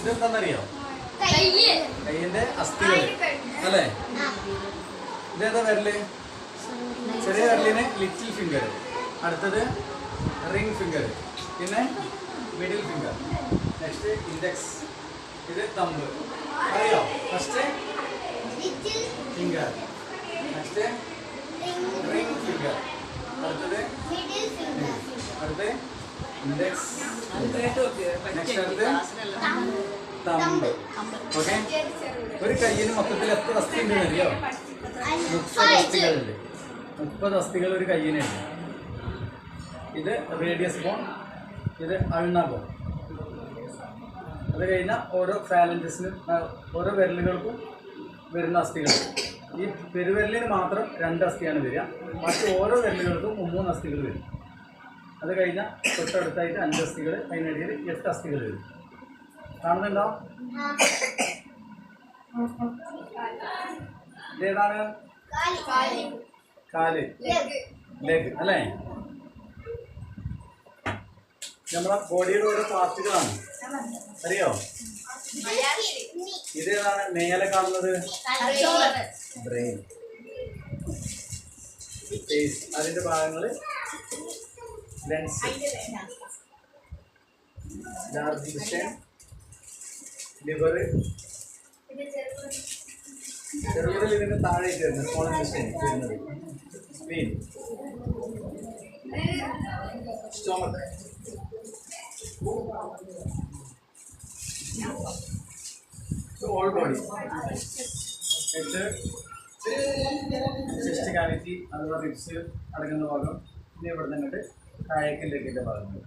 ഇതെന്താണെന്നറിയോ? കയ്യിന്റെ അസ്ഥികൾ അല്ലേ? ഇതേതാ വിരല്? ചെറിയ വിരലിന് ലിറ്റിൽ ഫിംഗർ, അടുത്തത് റിംഗ് ഫിംഗർ, പിന്നെ മിഡിൽ ഫിംഗർ, നെക്സ്റ്റ് ഇൻഡെക്സ്, ഇത് തമ്പ്. അറിയോ? First finger, next ring finger, അടുത്തത് അടുത്ത് ഇൻഡെക്സ്, നെക്സ്റ്റ് അടുത്ത് തമ്പ്. ഓക്കെ, ഒരു കയ്യിന് മൊത്തത്തിൽ എത്ര അസ്ഥി ഉണ്ട് അറിയോ? 30 അസ്ഥികളുണ്ട്. 30 അസ്ഥികൾ ഒരു കയ്യിനുണ്ട്. ഇത് റേഡിയസ് ബോൺ, ഇത് അൾന ബോൺ. അത് കഴിഞ്ഞാൽ ഓരോ ഫാലൻജസിനും ഓരോ വിരലുകൾക്കും വരുന്ന അസ്ഥികൾ. ഈ പെരുവിരലിന് മാത്രം 2 അസ്ഥിയാണ് വരിക, മറ്റ് ഓരോ വിരലുകൾക്കും 3 അസ്ഥികൾ വരും. അത് കഴിഞ്ഞാൽ തൊട്ടടുത്തായിട്ട് 5 അസ്ഥികൾ, അതിനിടയിൽ 8 അസ്ഥികൾ വരും. കാണുന്നുണ്ടോ? ഇതേതാണ്? കാല്, ലെഗ് അല്ലേ? നമ്മളെ ബോഡിയുടെ ഓരോ പാർട്ടുകളാണ്, അറിയോ? ഇതേതാണ് മേലെ കാണുന്നത്? ബ്രെയിൻ, ഫേസ്, അതിന്റെ ഭാഗങ്ങള് ലെൻസ്, ലാർജ് ഇൻറ്റസ്റ്റൈൻ, ലിവർ, ചെറുകിടൽ ഇതിന് താഴെ വരുന്നത് സ്മോൾ ഇൻറ്റസ്റ്റൈൻ വരുന്നത്, spleen, stomach, all body, chest cavity അഥവാ റിബ്സ് അടങ്ങുന്ന ഭാഗം, പിന്നെ ഇവിടെ നിന്നിട്ട് താഴേക്ക് ലെഗിൻ്റെ ഭാഗങ്ങൾ,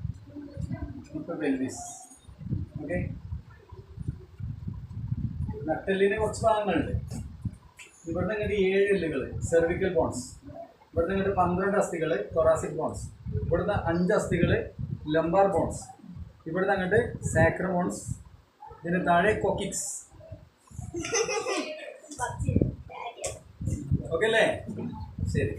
നമുക്ക് പെൽവിസ്. ഓക്കെ, നട്ടെല്ലിന് കുറച്ച് ഭാഗങ്ങളുണ്ട്. ഇവിടുന്ന് ഇങ്ങോട്ട് 7 എല്ലുകൾ, സെർവിക്കൽ ബോൺസ്. ഇവിടുന്ന് ഇങ്ങോട്ട് 12 അസ്ഥികൾ, തൊറാസിക് ബോൺസ്. ഇവിടുന്ന് 5 അസ്ഥികൾ, ലംബാർ ബോൺസ്. ഇവിടുന്ന് അങ്ങോട്ട് സാക്രം ബോൺസ്. ഇതിന് താഴെ കോക്കിക്സ്. ഓക്കെ അല്ലേ? ശരി.